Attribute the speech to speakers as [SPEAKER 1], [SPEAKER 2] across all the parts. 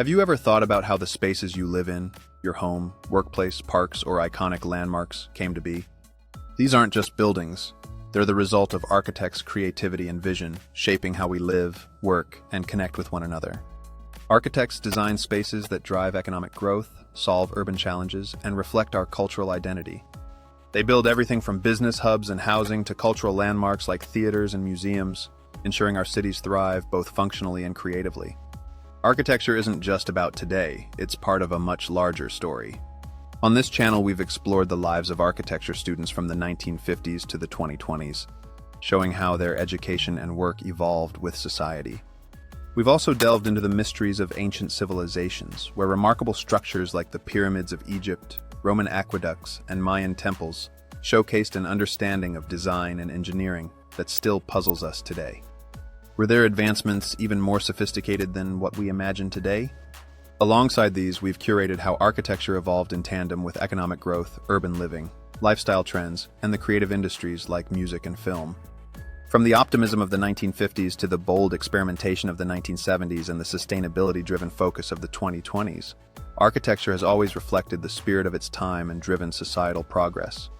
[SPEAKER 1] Have you ever thought about how the spaces you live in, your home, workplace, parks, or iconic landmarks, came to be? These aren't just buildings. They're the result of architects' creativity and vision, shaping how we live, work, and connect with one another. Architects design spaces that drive economic growth, solve urban challenges, and reflect our cultural identity. They build everything from business hubs and housing to cultural landmarks like theaters and museums, ensuring our cities thrive both functionally and creatively. Architecture isn't just about today, it's part of a much larger story. On this channel, we've explored the lives of architecture students from the 1950s to the 2020s, showing how their education and work evolved with society. We've also delved into the mysteries of ancient civilizations, where remarkable structures like the pyramids of Egypt, Roman aqueducts, and Mayan temples showcased an understanding of design and engineering that still puzzles us today. Were their advancements even more sophisticated than what we imagine today? Alongside these, we've curated how architecture evolved in tandem with economic growth, urban living, lifestyle trends, and the creative industries like music and film. From the optimism of the 1950s to the bold experimentation of the 1970s and the sustainability-driven focus of the 2020s, architecture has always reflected the spirit of its time and driven societal progress.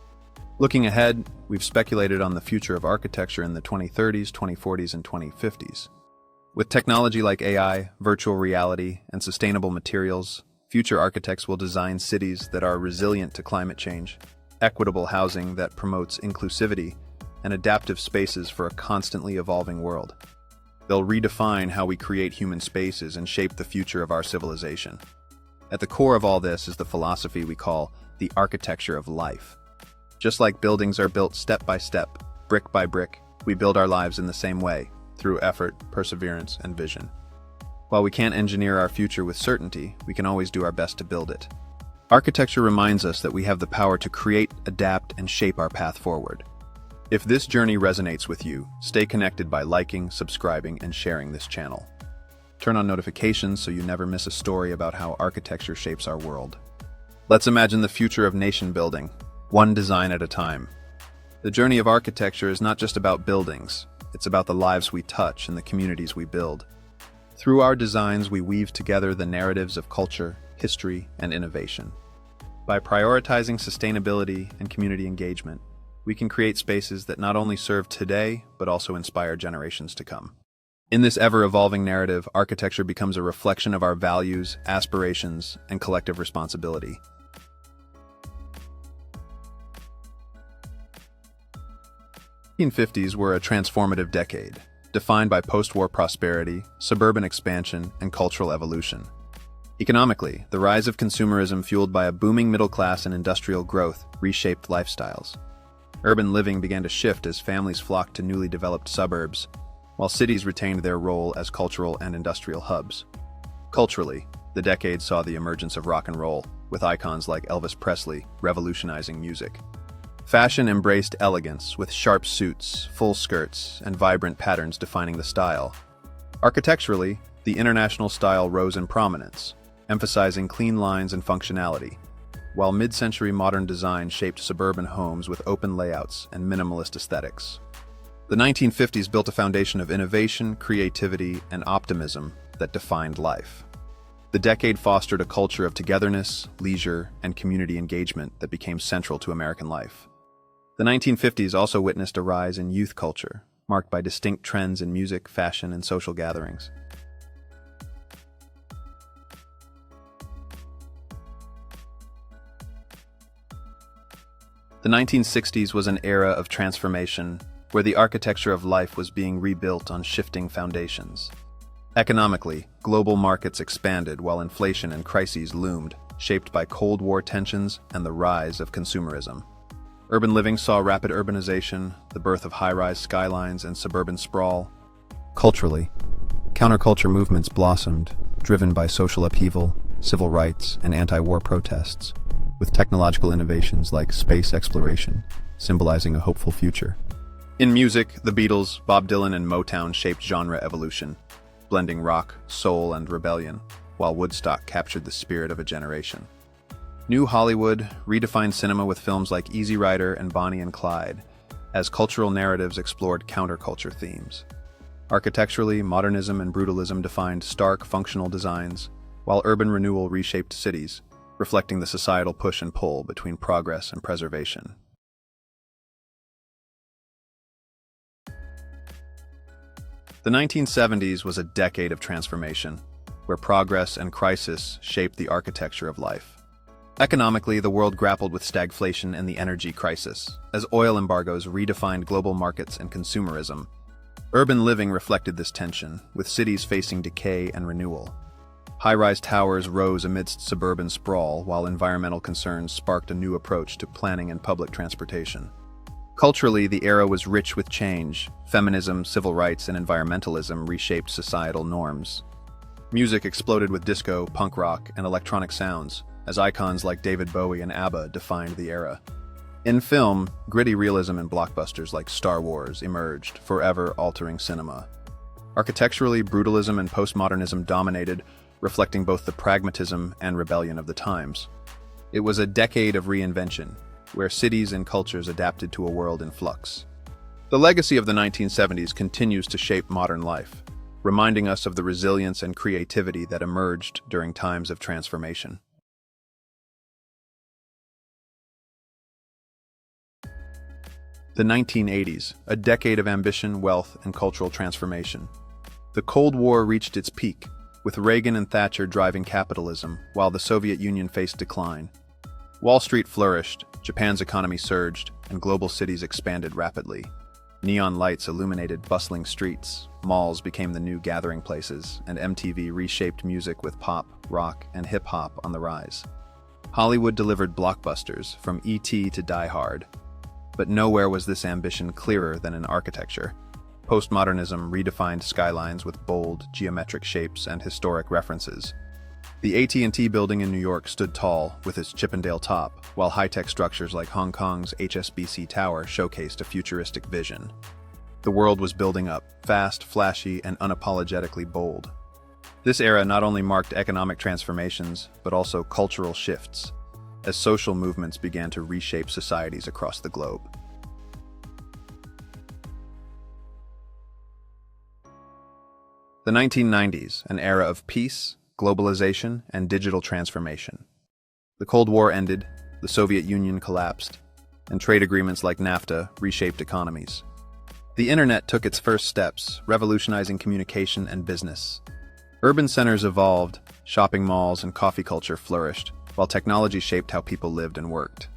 [SPEAKER 1] Looking ahead, we've speculated on the future of architecture in the 2030s, 2040s, and 2050s. With technology like AI, virtual reality, and sustainable materials, future architects will design cities that are resilient to climate change, equitable housing that promotes inclusivity, and adaptive spaces for a constantly evolving world. They'll redefine how we create human spaces and shape the future of our civilization. At the core of all this is the philosophy we call the architecture of life. Just like buildings are built step by step, brick by brick, we build our lives in the same way, through effort, perseverance, and vision. While we can't engineer our future with certainty, we can always do our best to build it. Architecture reminds us that we have the power to create, adapt, and shape our path forward. If this journey resonates with you, stay connected by liking, subscribing, and sharing this channel. Turn on notifications so you never miss a story about how architecture shapes our world. Let's imagine the future of nation building, one design at a time. The journey of architecture is not just about buildings, it's about the lives we touch and the communities we build. Through our designs, we weave together the narratives of culture, history, and innovation. By prioritizing sustainability and community engagement, we can create spaces that not only serve today, but also inspire generations to come. In this ever-evolving narrative, architecture becomes a reflection of our values, aspirations, and collective responsibility. The 1950s were a transformative decade, defined by post-war prosperity, suburban expansion, and cultural evolution. Economically, the rise of consumerism fueled by a booming middle class and industrial growth reshaped lifestyles. Urban living began to shift as families flocked to newly developed suburbs, while cities retained their role as cultural and industrial hubs. Culturally, the decade saw the emergence of rock and roll, with icons like Elvis Presley revolutionizing music. Fashion embraced elegance, with sharp suits, full skirts, and vibrant patterns defining the style. Architecturally, the international style rose in prominence, emphasizing clean lines and functionality, while mid-century modern design shaped suburban homes with open layouts and minimalist aesthetics. The 1950s built a foundation of innovation, creativity, and optimism that defined life. The decade fostered a culture of togetherness, leisure, and community engagement that became central to American life. The 1950s also witnessed a rise in youth culture, marked by distinct trends in music, fashion, and social gatherings. The 1960s was an era of transformation, where the architecture of life was being rebuilt on shifting foundations. Economically, global markets expanded while inflation and crises loomed, shaped by Cold War tensions and the rise of consumerism. Urban living saw rapid urbanization, the birth of high-rise skylines and suburban sprawl. Culturally, counterculture movements blossomed, driven by social upheaval, civil rights, and anti-war protests, with technological innovations like space exploration symbolizing a hopeful future. In music, the Beatles, Bob Dylan, and Motown shaped genre evolution, blending rock, soul, and rebellion, while Woodstock captured the spirit of a generation. New Hollywood redefined cinema with films like Easy Rider and Bonnie and Clyde, as cultural narratives explored counterculture themes. Architecturally, modernism and brutalism defined stark, functional designs, while urban renewal reshaped cities, reflecting the societal push and pull between progress and preservation. The 1970s was a decade of transformation, where progress and crisis shaped the architecture of life. Economically, the world grappled with stagflation and the energy crisis, as oil embargoes redefined global markets and consumerism. Urban living reflected this tension, with cities facing decay and renewal. High-rise towers rose amidst suburban sprawl, while environmental concerns sparked a new approach to planning and public transportation. Culturally, the era was rich with change. Feminism, civil rights, and environmentalism reshaped societal norms. Music exploded with disco, punk rock, and electronic sounds, as icons like David Bowie and ABBA defined the era. In film, gritty realism and blockbusters like Star Wars emerged, forever altering cinema. Architecturally, brutalism and postmodernism dominated, reflecting both the pragmatism and rebellion of the times. It was a decade of reinvention, where cities and cultures adapted to a world in flux. The legacy of the 1970s continues to shape modern life, reminding us of the resilience and creativity that emerged during times of transformation. The 1980s, a decade of ambition, wealth, and cultural transformation. The Cold War reached its peak, with Reagan and Thatcher driving capitalism, while the Soviet Union faced decline. Wall Street flourished, Japan's economy surged, and global cities expanded rapidly. Neon lights illuminated bustling streets, malls became the new gathering places, and MTV reshaped music with pop, rock, and hip-hop on the rise. Hollywood delivered blockbusters, from E.T. to Die Hard. But nowhere was this ambition clearer than in architecture. Postmodernism redefined skylines with bold, geometric shapes and historic references. The AT&T building in New York stood tall, with its Chippendale top, while high-tech structures like Hong Kong's HSBC Tower showcased a futuristic vision. The world was building up, fast, flashy, and unapologetically bold. This era not only marked economic transformations, but also cultural shifts, as social movements began to reshape societies across the globe. The 1990s, an era of peace, globalization, and digital transformation. The Cold War ended, the Soviet Union collapsed, and trade agreements like NAFTA reshaped economies. The internet took its first steps, revolutionizing communication and business. Urban centers evolved, shopping malls and coffee culture flourished, while technology shaped how people lived and worked.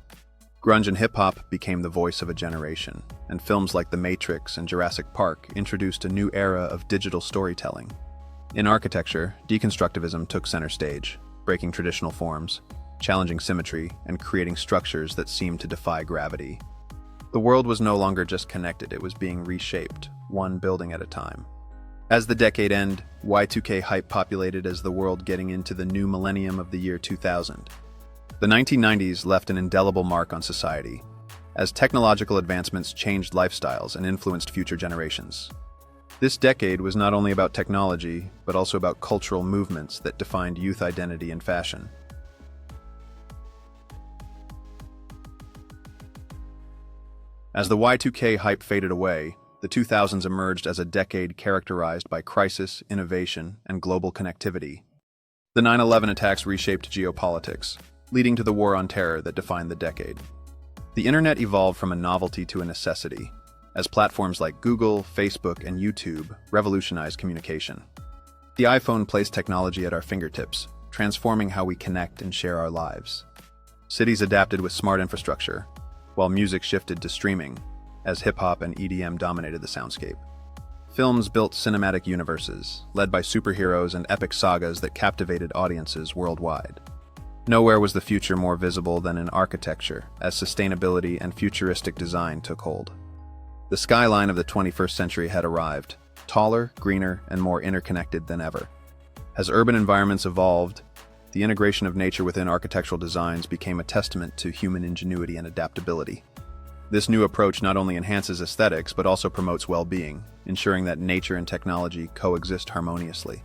[SPEAKER 1] Grunge and hip-hop became the voice of a generation, and films like The Matrix and Jurassic Park introduced a new era of digital storytelling. In architecture, deconstructivism took center stage, breaking traditional forms, challenging symmetry, and creating structures that seemed to defy gravity. The world was no longer just connected, it was being reshaped, one building at a time. As the decade ended, Y2K hype populated as the world getting into the new millennium of the year 2000. The 1990s left an indelible mark on society, as technological advancements changed lifestyles and influenced future generations. This decade was not only about technology, but also about cultural movements that defined youth identity and fashion. As the Y2K hype faded away, the 2000s emerged as a decade characterized by crisis, innovation, and global connectivity. The 9/11 attacks reshaped geopolitics, leading to the war on terror that defined the decade. The internet evolved from a novelty to a necessity, as platforms like Google, Facebook, and YouTube revolutionized communication. The iPhone placed technology at our fingertips, transforming how we connect and share our lives. Cities adapted with smart infrastructure, while music shifted to streaming, as hip-hop and EDM dominated the soundscape. Films built cinematic universes, led by superheroes and epic sagas that captivated audiences worldwide. Nowhere was the future more visible than in architecture, as sustainability and futuristic design took hold. The skyline of the 21st century had arrived, taller, greener, and more interconnected than ever. As urban environments evolved, the integration of nature within architectural designs became a testament to human ingenuity and adaptability. This new approach not only enhances aesthetics, but also promotes well-being, ensuring that nature and technology coexist harmoniously.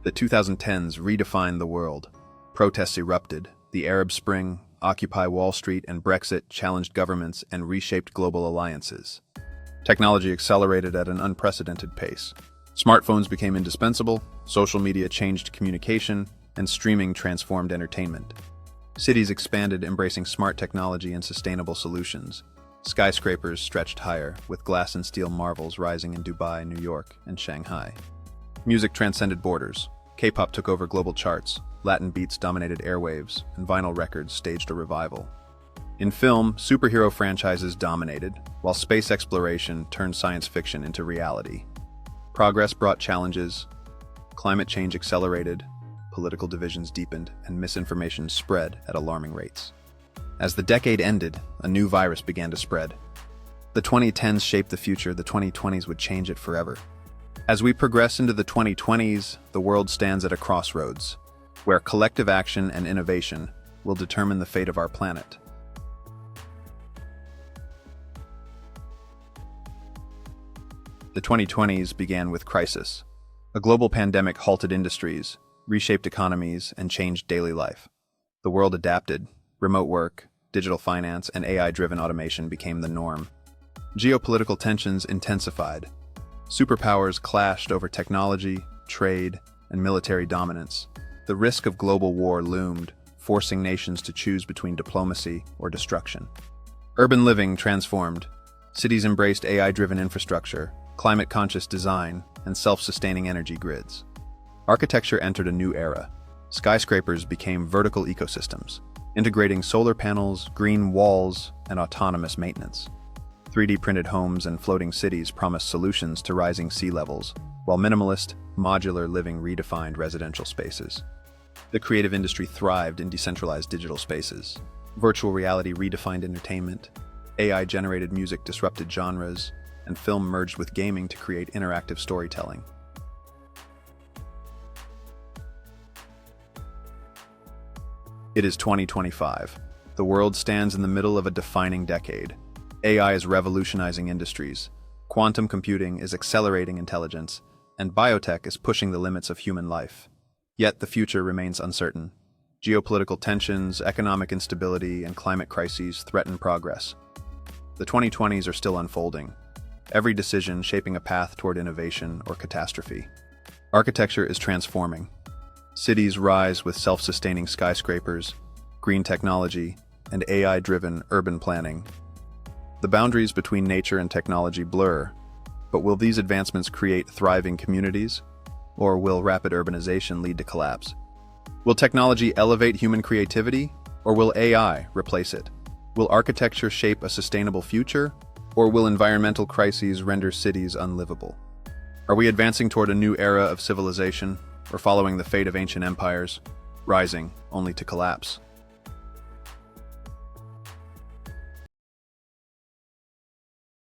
[SPEAKER 1] The 2010s redefined the world. Protests erupted. The Arab Spring, Occupy Wall Street, and Brexit challenged governments and reshaped global alliances. Technology accelerated at an unprecedented pace. Smartphones became indispensable, social media changed communication, and streaming transformed entertainment. Cities expanded, embracing smart technology and sustainable solutions. Skyscrapers stretched higher, with glass and steel marvels rising in Dubai, New York, and Shanghai. Music transcended borders. K-pop took over global charts, Latin beats dominated airwaves, and vinyl records staged a revival. In film, superhero franchises dominated, while space exploration turned science fiction into reality. Progress brought challenges, climate change accelerated, political divisions deepened, and misinformation spread at alarming rates. As the decade ended, a new virus began to spread. The 2010s shaped the future, the 2020s would change it forever. As we progress into the 2020s, the world stands at a crossroads, where collective action and innovation will determine the fate of our planet. The 2020s began with crisis. A global pandemic halted industries, reshaped economies, and changed daily life. The world adapted. Remote work, digital finance, and AI-driven automation became the norm. Geopolitical tensions intensified. Superpowers clashed over technology, trade, and military dominance. The risk of global war loomed, forcing nations to choose between diplomacy or destruction. Urban living transformed. Cities embraced AI-driven infrastructure, climate-conscious design, and self-sustaining energy grids. Architecture entered a new era. Skyscrapers became vertical ecosystems, integrating solar panels, green walls, and autonomous maintenance. 3D printed homes and floating cities promised solutions to rising sea levels, while minimalist, modular living redefined residential spaces. The creative industry thrived in decentralized digital spaces. Virtual reality redefined entertainment, AI-generated music disrupted genres, and film merged with gaming to create interactive storytelling. It is 2025. The world stands in the middle of a defining decade. AI is revolutionizing industries, quantum computing is accelerating intelligence, and biotech is pushing the limits of human life. Yet the future remains uncertain. Geopolitical tensions, economic instability, and climate crises threaten progress. The 2020s are still unfolding, every decision shaping a path toward innovation or catastrophe. Architecture is transforming. Cities rise with self-sustaining skyscrapers, green technology, and AI-driven urban planning. The boundaries between nature and technology blur, but will these advancements create thriving communities, or will rapid urbanization lead to collapse? Will technology elevate human creativity, or will AI replace it? Will architecture shape a sustainable future, or will environmental crises render cities unlivable? Are we advancing toward a new era of civilization, or following the fate of ancient empires, rising only to collapse?